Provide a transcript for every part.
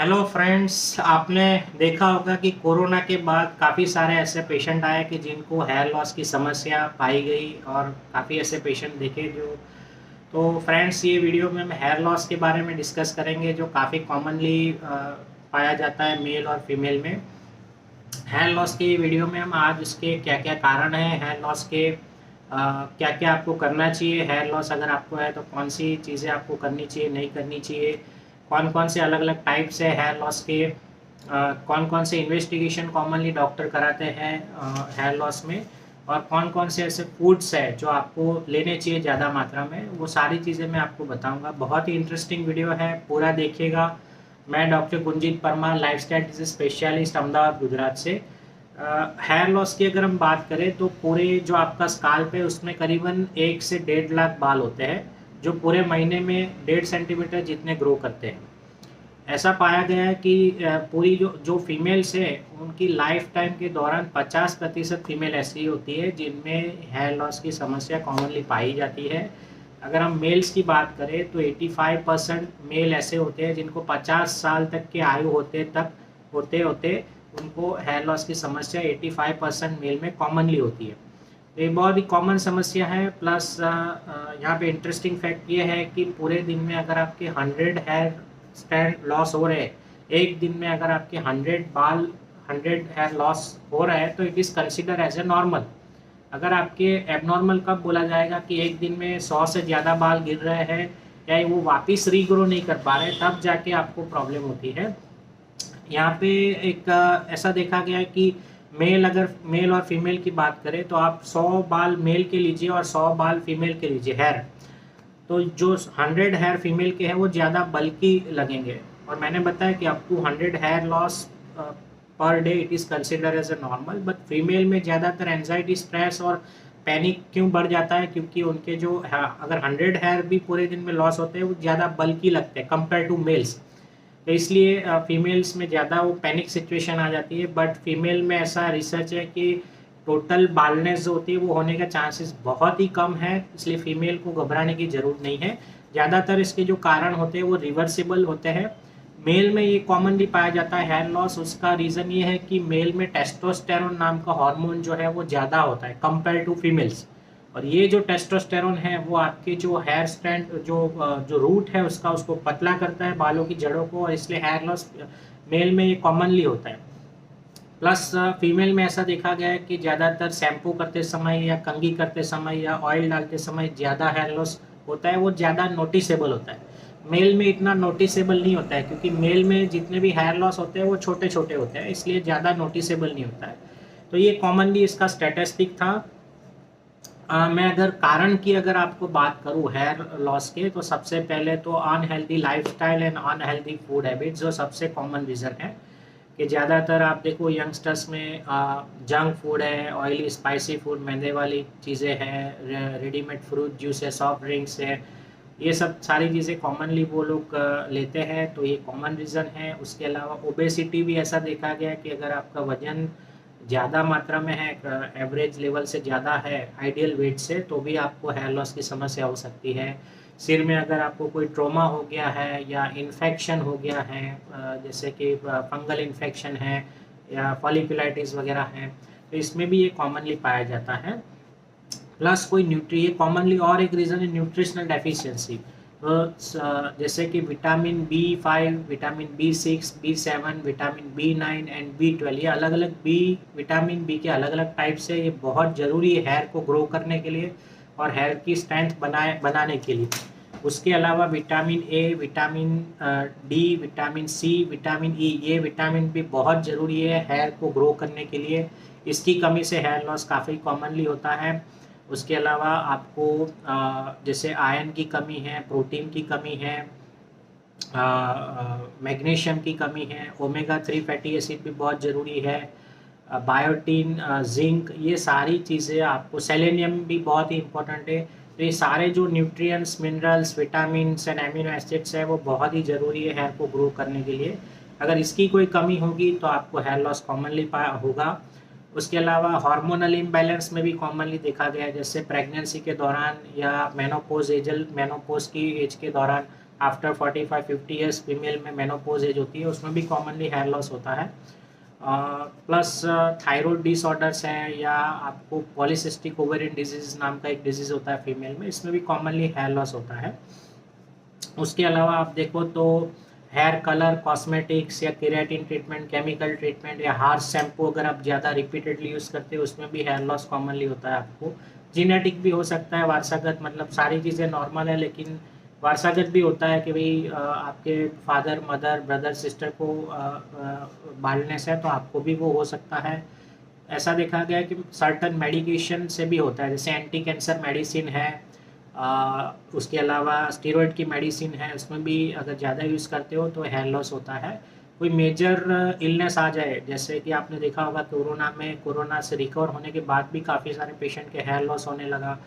Hello friends, आपने देखा होगा कि कोरोना के बाद काफ़ी सारे ऐसे पेशेंट आए कि जिनको हेयर लॉस की समस्या पाई गई और काफ़ी ऐसे पेशेंट देखे जो तो फ्रेंड्स ये वीडियो में हम हेयर लॉस के बारे में डिस्कस करेंगे जो काफ़ी कॉमनली पाया जाता है मेल और फीमेल में। हेयर लॉस की वीडियो में हम आज उसके क्या क्या कारण हैं, हेयर लॉस के क्या क्या आपको करना चाहिए, हेयर लॉस अगर आपको है तो कौन सी चीज़ें आपको करनी चाहिए नहीं करनी चाहिए, कौन कौन से अलग अलग टाइप्स है हेयर लॉस के, कौन कौन से इन्वेस्टिगेशन कॉमनली डॉक्टर कराते हैं हेयर लॉस में, और कौन कौन से ऐसे फूड्स है जो आपको लेने चाहिए ज़्यादा मात्रा में, वो सारी चीज़ें मैं आपको बताऊंगा। बहुत ही इंटरेस्टिंग वीडियो है, पूरा देखिएगा। मैं doctor Gunjit Parmar, lifestyle disease specialist, Ahmedabad Gujarat से। हेयर लॉस की अगर हम बात करें तो पूरे जो आपका स्काल्प है उसमें करीबन 1 से 1.5 लाख बाल होते हैं जो पूरे महीने में 1.5 सेंटीमीटर जितने ग्रो करते हैं। ऐसा पाया गया है कि पूरी जो जो फीमेल्स है उनकी लाइफ टाइम के दौरान 50% फीमेल ऐसी होती है जिनमें हेयर लॉस की समस्या कॉमनली पाई जाती है। अगर हम मेल्स की बात करें तो 85% मेल ऐसे होते हैं जिनको 50 साल तक की आयु होते होते उनको हेयर लॉस की समस्या 85% मेल में कॉमनली होती है। तो ये बहुत ही कॉमन समस्या है। प्लस यहाँ पे इंटरेस्टिंग फैक्ट ये है कि पूरे दिन में अगर आपके 100 हेयर स्टैंड लॉस हो रहे हैं, एक दिन में अगर आपके 100 हेयर लॉस हो रहा है तो it is consider as a normal. अगर आपके एबनॉर्मल कब बोला जाएगा कि एक दिन में 100 से ज़्यादा बाल गिर रहे हैं या वो वापस रीग्रो नहीं कर पा रहे, तब जाके आपको प्रॉब्लम होती है। यहाँ पे एक ऐसा देखा गया है कि अगर मेल और फीमेल की बात करें तो आप 100 बाल मेल के लीजिए और 100 बाल फीमेल के लीजिए हेयर, तो जो 100 हेयर फीमेल के हैं वो ज़्यादा बल्कि लगेंगे। और मैंने बताया कि up to 100 hair loss per day it is consider as a normal. But female में ज़्यादातर एंजाइटी, स्ट्रेस और पैनिक क्यों बढ़ जाता है, क्योंकि उनके जो अगर 100 हेयर भी पूरे दिन में लॉस होते हैं वो ज़्यादा बल्कि लगते हैं कंपेयर टू मेल्स। तो इसलिए फीमेल्स में ज़्यादा वो पैनिक सिचुएशन आ जाती है। बट फीमेल में ऐसा रिसर्च है कि टोटल बालनेस जो होती है वो होने का चांसेस बहुत ही कम है, इसलिए फीमेल को घबराने की ज़रूरत नहीं है। ज़्यादातर इसके जो कारण होते हैं वो रिवर्सिबल होते हैं। मेल में ये कॉमनली पाया जाता है हेयर लॉस। उसका रीज़न ये है कि मेल में टेस्टोस्टेरोन नाम का हार्मोन जो है वो ज़्यादा होता है कंपेयर टू फीमेल्स। और ये जो टेस्टोस्टेरोन है वो आपके जो हेयर स्ट्रैंड जो रूट है उसका उसको पतला करता है, बालों की जड़ों को, और इसलिए हेयर लॉस मेल में ये कॉमनली होता है। प्लस फीमेल में ऐसा देखा गया है कि ज़्यादातर शैम्पू करते समय या कंघी करते समय या ऑयल डालते समय ज़्यादा हेयर लॉस होता है, वो ज़्यादा नोटिसेबल होता है। मेल में इतना नोटिसेबल नहीं होता है, क्योंकि मेल में जितने भी हेयर लॉस होते हैं वो छोटे छोटे होते हैं, इसलिए ज़्यादा नोटिसेबल नहीं होता है। तो ये कॉमनली इसका स्टैटिस्टिक था। मैं अगर कारण की अगर आपको बात करूँ हेयर लॉस के, तो सबसे पहले तो unhealthy lifestyle and unhealthy food habits जो सबसे कॉमन रीज़न है। कि ज़्यादातर आप देखो यंगस्टर्स में जंक फूड है, ऑयली स्पाइसी फूड, मैदे वाली चीज़ें हैं, रेडीमेड फ्रूट जूस है, सॉफ्ट ड्रिंक्स है, ये सब सारी चीज़ें कॉमनली वो लोग लेते हैं, तो ये कॉमन रीज़न है। उसके अलावा ओबेसिटी भी ऐसा देखा गया कि अगर आपका वजन ज़्यादा मात्रा में है, एवरेज लेवल से ज़्यादा है आइडियल वेट से, तो भी आपको हेयर लॉस की समस्या हो सकती है। सिर में अगर आपको कोई ट्रॉमा हो गया है या इन्फेक्शन हो गया है, जैसे कि फंगल इन्फेक्शन है या फॉलिकुलाइटिस वगैरह है, तो इसमें भी ये कॉमनली पाया जाता है। प्लस कोई ये कॉमनली और एक रीज़न है न्यूट्रिशनल डेफिशिएंसी। तो जैसे कि vitamin B5, vitamin B6, B7, vitamin B9 and B12, ये अलग अलग विटामिन बी के अलग अलग टाइप्स है। ये बहुत ज़रूरी है हेयर को ग्रो करने के लिए और हेयर की स्ट्रेंथ बनाने के लिए। उसके अलावा vitamin A, vitamin D, vitamin C, vitamin E, ये विटामिन भी बहुत ज़रूरी है हेयर को ग्रो करने के लिए। इसकी कमी से हेयर लॉस काफ़ी कॉमनली होता है। उसके अलावा आपको जैसे आयरन की कमी है, प्रोटीन की कमी है, मैग्नीशियम की कमी है, ओमेगा 3 फैटी एसिड भी बहुत ज़रूरी है, बायोटीन, जिंक, ये सारी चीज़ें आपको, सेलेनियम भी बहुत ही इम्पोर्टेंट है। तो ये सारे जो nutrients, minerals, vitamins and amino acids है वो बहुत ही ज़रूरी है हेयर को ग्रो करने के लिए। अगर इसकी कोई कमी होगी तो आपको हेयर लॉस कॉमनली होगा। उसके अलावा हार्मोनल इम्बैलेंस में भी कॉमनली देखा गया है, जैसे प्रेगनेंसी के दौरान या मेनोपोज की एज के दौरान आफ्टर 45-50 ईयर्स फीमेल में मेनोपॉज एज होती है, उसमें भी कॉमनली हेयर लॉस होता है। प्लस थायराइड डिसऑर्डर्स हैं, या आपको पॉलीसिस्टिक ओवेरियन डिजीज नाम का एक डिजीज होता है फीमेल में, इसमें भी कॉमनली हेयर लॉस होता है। उसके अलावा आप देखो तो हेयर कलर, कॉस्मेटिक्स या केराटिन ट्रीटमेंट, केमिकल ट्रीटमेंट या हार्श शैम्पू अगर आप ज़्यादा रिपीटेडली यूज़ करते हो, उसमें भी हेयर लॉस कॉमनली होता है आपको। जीनेटिक भी हो सकता है, वारसागत, मतलब सारी चीज़ें नॉर्मल है, लेकिन वारसागत भी होता है कि भाई आपके फादर, मदर, ब्रदर, सिस्टर को बाल्डनेस है तो आपको भी वो हो सकता है। ऐसा देखा गया है कि सर्टन मेडिकेशन से भी होता है, जैसे एंटी कैंसर मेडिसिन है, उसके अलावा स्टेरॉइड की मेडिसिन है, उसमें भी अगर ज़्यादा यूज़ करते हो तो हेयर लॉस होता है। कोई मेजर इलनेस आ जाए, जैसे कि आपने देखा होगा कोरोना से रिकवर होने के बाद भी काफ़ी सारे पेशेंट के हेयर लॉस होने लगा,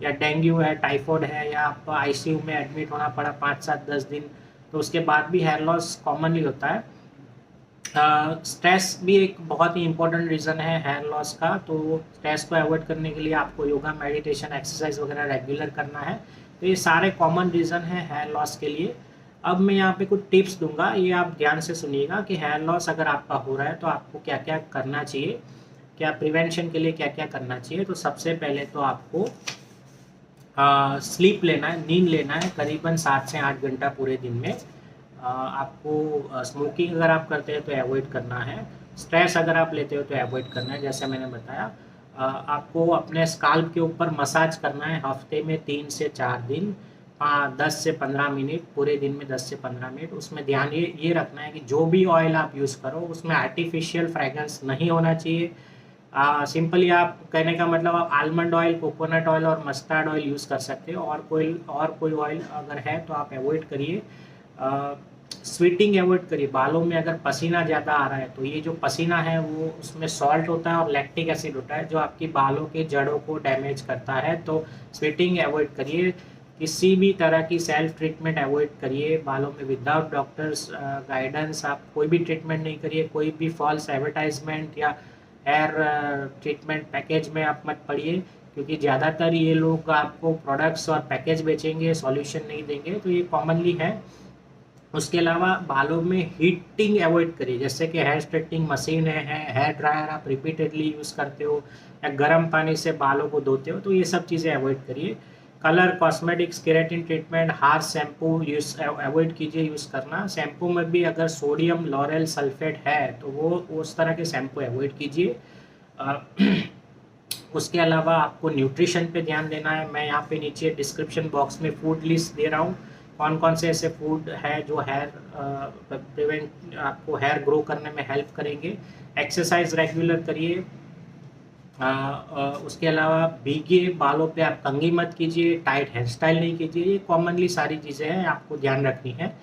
या डेंगू है, टाइफॉइड है, या आपको आईसीयू में एडमिट होना पड़ा 5-7-10 दिन, तो उसके बाद भी हेयर लॉस कॉमनली होता है। स्ट्रेस भी एक बहुत ही इम्पोर्टेंट रीज़न है हेयर लॉस का, तो स्ट्रेस को अवॉइड करने के लिए आपको योगा, मेडिटेशन, एक्सरसाइज वगैरह रेगुलर करना है। तो ये सारे कॉमन रीज़न है हेयर लॉस के लिए। अब मैं यहाँ पे कुछ टिप्स दूंगा, ये आप ध्यान से सुनिएगा कि हेयर लॉस अगर आपका हो रहा है तो आपको क्या क्या करना चाहिए, क्या प्रिवेंशन के लिए क्या क्या करना चाहिए। तो सबसे पहले तो आपको स्लीप लेना है, नींद लेना है करीबन 7 से 8 घंटा पूरे दिन में। आपको स्मोकिंग अगर आप करते हैं तो अवॉइड करना है। स्ट्रेस अगर आप लेते हो तो अवॉइड करना है, जैसे मैंने बताया। आपको अपने स्काल्प के ऊपर मसाज करना है हफ्ते में 3 से 4 दिन, 10 से 15 मिनट, पूरे दिन में 10 से 15 मिनट। उसमें ध्यान ये रखना है कि जो भी ऑयल आप यूज़ करो उसमें आर्टिफिशियल फ्रेगरेंस नहीं होना चाहिए। सिंपली आप कहने का मतलब आप आलमंड ऑयल, कोकोनट ऑयल और मस्टर्ड ऑयल यूज़ कर सकते हो, और कोई ऑयल अगर है तो आप अवॉइड करिए। स्वीटिंग अवॉइड करिए। बालों में अगर पसीना ज़्यादा आ रहा है तो ये जो पसीना है वो उसमें सॉल्ट होता है और लैक्टिक एसिड होता है जो आपकी बालों के जड़ों को डैमेज करता है, तो स्वीटिंग अवॉइड करिए। किसी भी तरह की सेल्फ ट्रीटमेंट अवॉइड करिए। बालों में विदाउट डॉक्टर्स गाइडेंस आप कोई भी ट्रीटमेंट नहीं करिए। कोई भी फॉल्स एडवर्टाइजमेंट या हेयर ट्रीटमेंट पैकेज में आप मत पड़िए, क्योंकि ज़्यादातर ये लोग आपको प्रोडक्ट्स और पैकेज बेचेंगे, सॉल्यूशन नहीं देंगे, तो ये कॉमनली है। उसके अलावा बालों में हीटिंग अवॉइड करिए, जैसे कि हेयर स्ट्रेटनिंग मशीन है, हेयर ड्रायर आप रिपीटेडली यूज़ करते हो या गर्म पानी से बालों को धोते हो, तो ये सब चीज़ें अवॉइड करिए। Colour, cosmetics, keratin treatment, harsh shampoo use avoid कीजिए यूज़ करना। शैम्पू में भी अगर सोडियम लॉरेल सल्फेट है तो वो उस तरह के शैम्पू अवॉइड कीजिए। उसके अलावा आपको न्यूट्रिशन पे ध्यान देना है। मैं यहाँ पे नीचे डिस्क्रिप्शन बॉक्स में फूड लिस्ट दे रहा हूँ, कौन कौन से ऐसे फूड है जो आपको हेयर ग्रो करने में हेल्प करेंगे। एक्सरसाइज रेगुलर करिए। उसके अलावा भीगे बालों पे आप कंघी मत कीजिए, टाइट हेयर स्टाइल नहीं कीजिए। ये कॉमनली सारी चीज़ें हैं, आपको ध्यान रखनी है।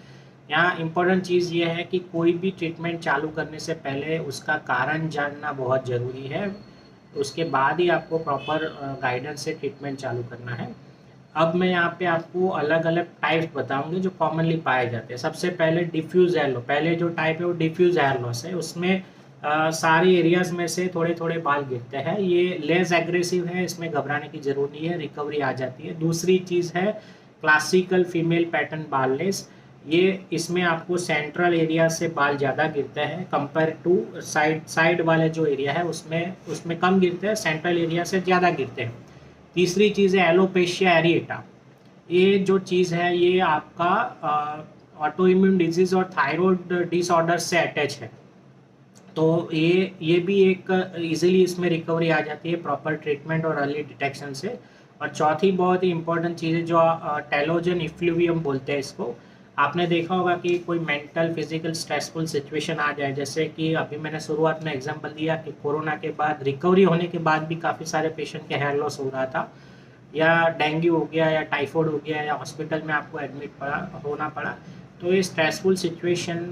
यहाँ इम्पोर्टेंट चीज़ ये है कि कोई भी ट्रीटमेंट चालू करने से पहले उसका कारण जानना बहुत ज़रूरी है, उसके बाद ही आपको प्रॉपर गाइडेंस से ट्रीटमेंट चालू करना है। अब मैं यहाँ पे आपको अलग अलग टाइप्स बताऊंगे जो कॉमनली पाए जाते हैं। सबसे पहले डिफ्यूज हेयर लॉस, पहले जो टाइप है वो डिफ्यूज हेयर लॉस है। उसमें सारे एरियाज में से थोड़े थोड़े बाल गिरते हैं, ये लेस एग्रेसिव है, इसमें घबराने की जरूरत नहीं है, रिकवरी आ जाती है। दूसरी चीज़ है क्लासिकल फीमेल पैटर्न बालनेस। ये इसमें आपको सेंट्रल एरिया से बाल ज़्यादा गिरते हैं कंपेयर टू साइड वाले जो एरिया है उसमें कम गिरते हैं, सेंट्रल एरिया से ज़्यादा गिरते हैं। तीसरी चीज़ है एलोपेशिया एरिएटा। ये जो चीज़ है ये आपका ऑटो इम्यून डिजीज़ और थायराइड डिसऑर्डर से अटैच है, तो ये भी एक इजीली इसमें रिकवरी आ जाती है प्रॉपर ट्रीटमेंट और अर्ली डिटेक्शन से। और चौथी बहुत ही इंपॉर्टेंट चीज़ है जो टेलोजन इफ्लूवियम बोलते हैं इसको। आपने देखा होगा कि कोई मेंटल फिजिकल स्ट्रेसफुल सिचुएशन आ जाए, जैसे कि अभी मैंने शुरुआत में एग्जांपल दिया कि कोरोना के बाद रिकवरी होने के बाद भी काफ़ी सारे पेशेंट के हेयर लॉस हो रहा था, या डेंगू हो गया या टाइफॉइड हो गया या हॉस्पिटल में आपको एडमिट होना पड़ा, तो ये स्ट्रेसफुल सिचुएशन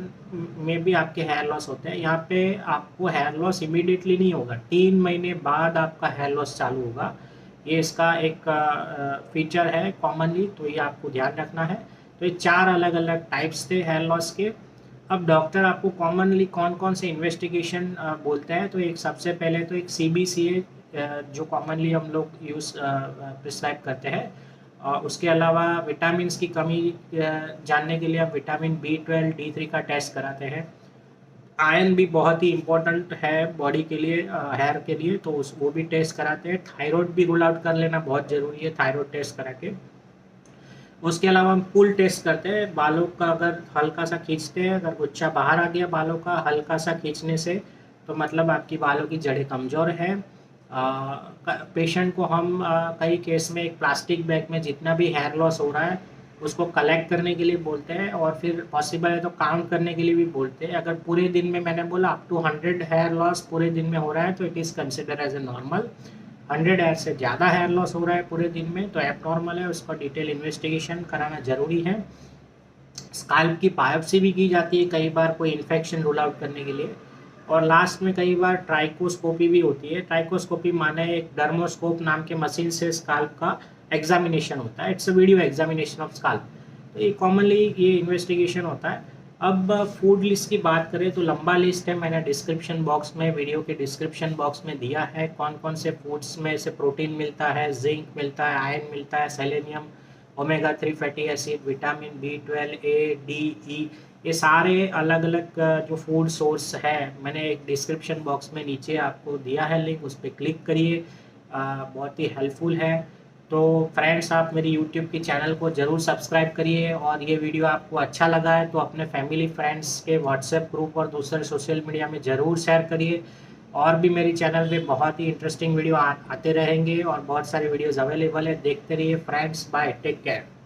में भी आपके हेयर लॉस होते हैं। यहाँ पे आपको हेयर लॉस इमीडिएटली नहीं होगा, 3 महीने बाद आपका हेयर लॉस चालू होगा। ये इसका एक फीचर है कॉमनली, तो ये आपको ध्यान रखना है। तो ये 4 अलग अलग टाइप्स थे हेयर लॉस के। अब डॉक्टर आपको कॉमनली कौन कौन से इन्वेस्टिगेशन बोलते हैं, तो एक सबसे पहले तो एक CBCA जो कॉमनली हम लोग प्रिस्क्राइब करते हैं, उसके अलावा विटामिन्स की कमी जानने के लिए हम विटामिन B12 D3 का टेस्ट कराते हैं। आयरन भी बहुत ही इम्पोर्टेंट है बॉडी के लिए, हेयर के लिए, तो उस वो भी टेस्ट कराते हैं। थायराइड भी रूल आउट कर लेना बहुत ज़रूरी है, थायराइड टेस्ट करा के। उसके अलावा हम पुल टेस्ट करते हैं, बालों का अगर हल्का सा खींचते हैं, अगर गुच्छा बाहर आ गया बालों का हल्का सा खींचने से, तो मतलब आपकी बालों की जड़ें कमज़ोर हैं। पेशेंट को हम कई केस में एक प्लास्टिक बैग में जितना भी हेयर लॉस हो रहा है उसको कलेक्ट करने के लिए बोलते हैं, और फिर पॉसिबल है तो काउंट करने के लिए भी बोलते हैं। अगर पूरे दिन में, मैंने बोला अप टू 100 हेयर लॉस पूरे दिन में हो रहा है तो it is consider as a normal. 100 hair से ज़्यादा हेयर लॉस हो रहा है पूरे दिन में तो एबनॉर्मल है, उसका डिटेल इन्वेस्टिगेशन कराना ज़रूरी है। स्काल्प की बायोप्सी भी की जाती है कई बार कोई इन्फेक्शन रूल आउट करने के लिए। और लास्ट में कई बार ट्राइकोस्कोपी भी होती है। ट्राइकोस्कोपी माने एक डर्मोस्कोप नाम के मशीन से स्काल्प का एग्जामिनेशन होता है, it's a video examination of scalp. तो ये कॉमनली ये इन्वेस्टिगेशन होता है। अब फूड लिस्ट की बात करें तो लंबा लिस्ट है, मैंने डिस्क्रिप्शन बॉक्स में, वीडियो के डिस्क्रिप्शन बॉक्स में दिया है कौन कौन से फूड्स में से प्रोटीन मिलता है, जिंक मिलता है, आयरन मिलता है, selenium, omega 3 fatty acid, vitamin B12 A D E, ये सारे अलग अलग जो फूड सोर्स है मैंने एक डिस्क्रिप्शन बॉक्स में नीचे आपको दिया है लिंक, उस पर क्लिक करिए, बहुत ही हेल्पफुल है। तो फ्रेंड्स आप मेरी यूट्यूब की चैनल को ज़रूर सब्सक्राइब करिए, और ये वीडियो आपको अच्छा लगा है तो अपने फैमिली फ्रेंड्स के व्हाट्सएप ग्रुप और दूसरे सोशल मीडिया में ज़रूर शेयर करिए। और भी मेरी चैनल पे बहुत ही इंटरेस्टिंग वीडियो आते रहेंगे और बहुत सारे वीडियोज़ अवेलेबल है, देखते रहिए फ्रेंड्स। Bye, take care.